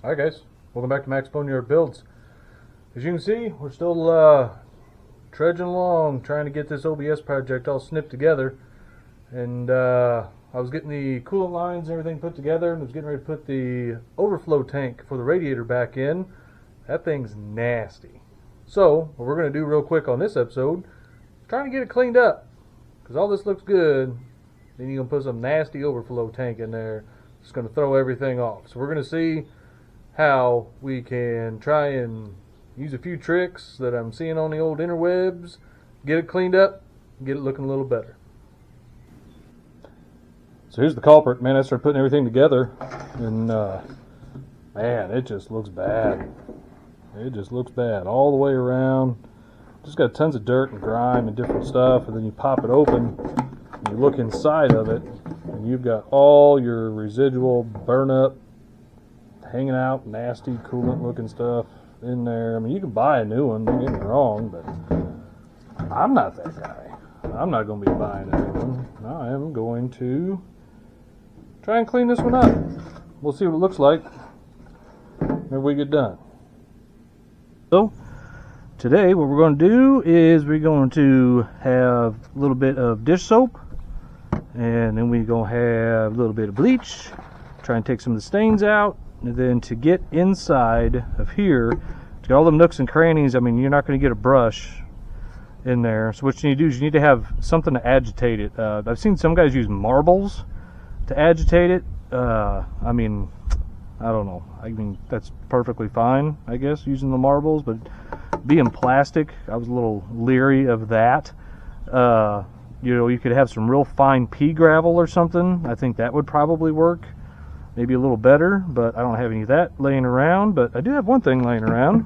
Hi guys, welcome back to Max Boneyard Builds. As you can see, we're still trudging along trying to get this OBS project all snipped together. And I was getting the coolant lines and everything put together, and I was getting ready to put the overflow tank for the radiator back in. That thing's nasty. So what we're going to do real quick on this episode is trying to get it cleaned up, because all this looks good. Then you're going to put some nasty overflow tank in there. It's going to throw everything off. So we're going to see how we can try and use a few tricks that I'm seeing on the old interwebs, get it cleaned up, and get it looking a little better. So here's the culprit, man. I started putting everything together, and man, it just looks bad. It just looks bad all the way around. Just got tons of dirt and grime and different stuff, and then you pop it open, and you look inside of it, and you've got all your residual burn up, hanging out, nasty coolant looking stuff in there. I mean, you can buy a new one, don't get me wrong, but I'm not that guy. I'm not going to be buying a new one. I am going to try and clean this one up. We'll see what it looks like when we get done. So today what we're going to do is we're going to have a little bit of dish soap, and then we're going to have a little bit of bleach, try and take some of the stains out. And then to get inside of here, to get all the nooks and crannies, I mean, you're not going to get a brush in there. So what you need to do is you need to have something to agitate it. I've seen some guys use marbles to agitate it. I mean, I don't know. I mean, that's perfectly fine, I guess, using the marbles. But being plastic, I was a little leery of that. You know, you could have some real fine pea gravel or something. I think that would probably work. Maybe a little better, but I don't have any of that laying around. But I do have one thing laying around.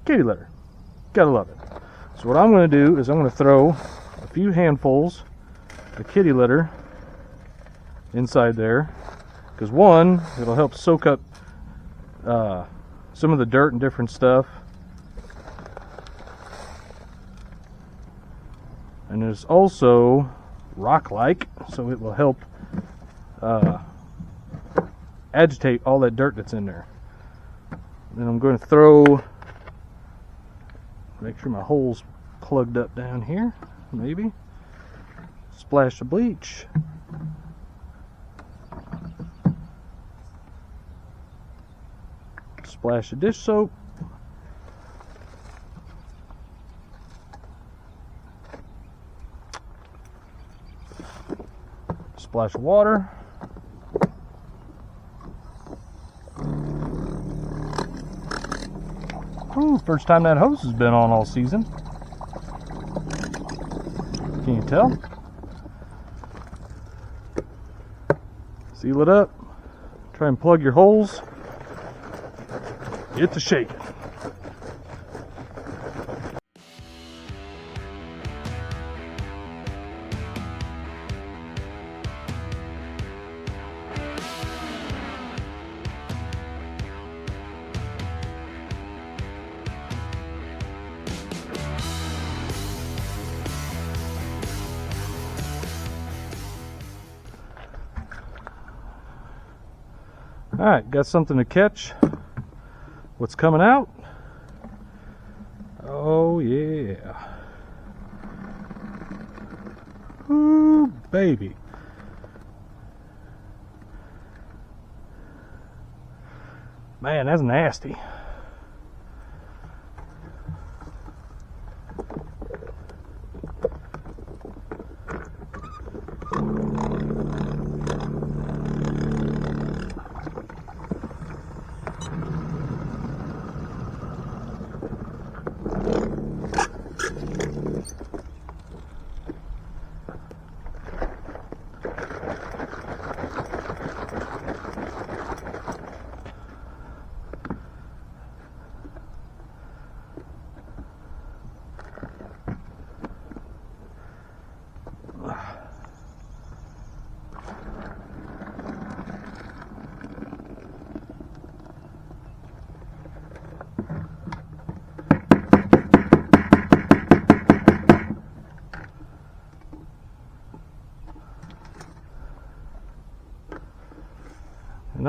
Kitty litter. Gotta love it. So what I'm going to do is I'm going to throw a few handfuls of kitty litter inside there. Because one, it'll help soak up some of the dirt and different stuff. And it's also rock-like, so it will help agitate all that dirt that's in there. Then I'm going to make sure my hole's plugged up down here, maybe. Splash of bleach. Splash of dish soap. Splash of water. Ooh, first time that hose has been on all season. Can you tell? Seal it up. Try and plug your holes. Get to shaking. Alright, got something to catch what's coming out. Oh yeah. Ooh, baby. Man, that's nasty.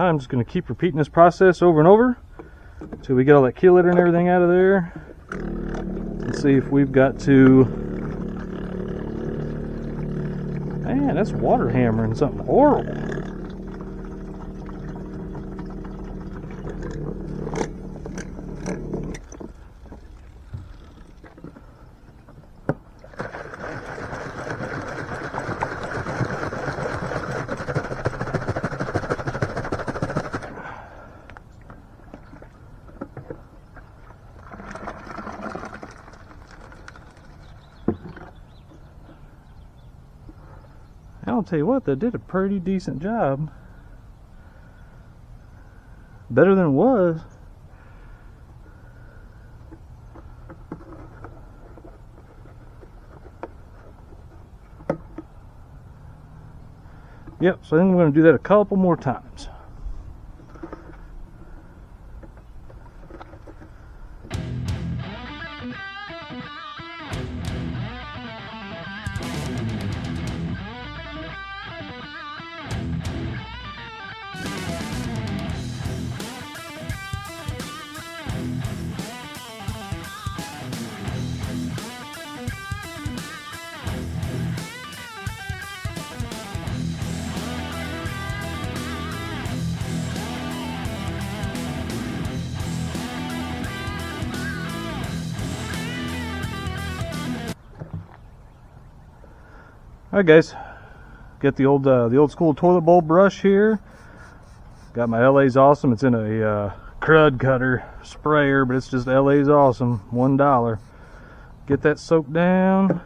Now I'm just going to keep repeating this process over and over until we get all that kitty litter and everything out of there. Let's see if we've got to... Man, that's water hammering something horrible. I'll tell you what, they did a pretty decent job. Better than it was. Yep, so I think we're going to do that a couple more times. Alright guys, get the old school toilet bowl brush here. Got my LA's Awesome. It's in a crud cutter sprayer, but it's just LA's Awesome, $1. Get that soaked down.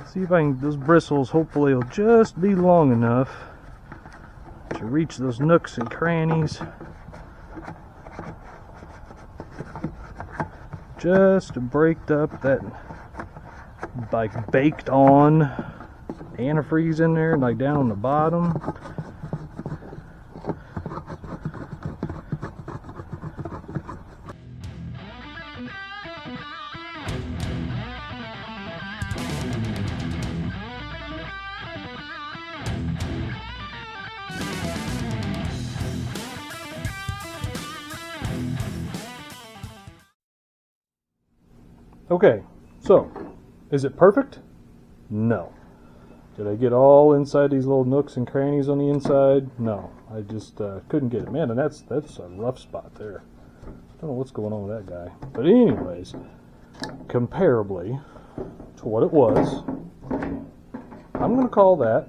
See if I can, those bristles hopefully will just be long enough to reach those nooks and crannies. Just to break up that like baked on antifreeze in there, like down on the bottom. Okay, so is it perfect? No. Did I get all inside these little nooks and crannies on the inside? No. I just couldn't get it. Man, and that's a rough spot there. I don't know what's going on with that guy. But anyways, comparably to what it was, I'm going to call that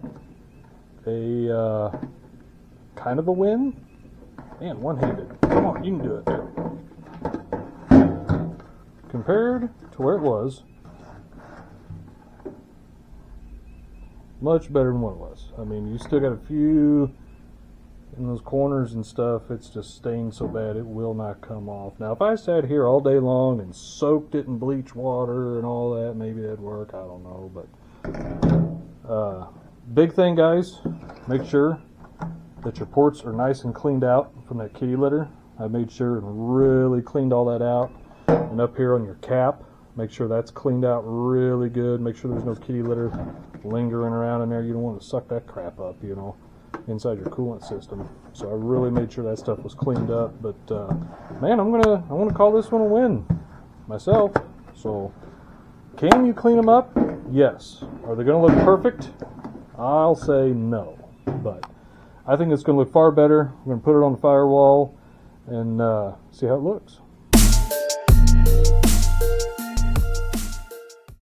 a kind of a win. Man, one-handed. Come on, you can do it there. Compared to where it was, much better than what it was. I mean, you still got a few in those corners and stuff. It's just stained so bad it will not come off. Now, if I sat here all day long and soaked it in bleach water and all that, maybe that'd work. I don't know. But big thing, guys, make sure that your ports are nice and cleaned out from that kitty litter. I made sure and really cleaned all that out. And up here on your cap, make sure that's cleaned out really good. Make sure there's no kitty litter lingering around in there. You don't want to suck that crap up, you know, inside your coolant system. So I really made sure that stuff was cleaned up. But man, I want to call this one a win myself. So can you clean them up? Yes. Are they going to look perfect? I'll say no. But I think it's going to look far better. I'm going to put it on the firewall and see how it looks.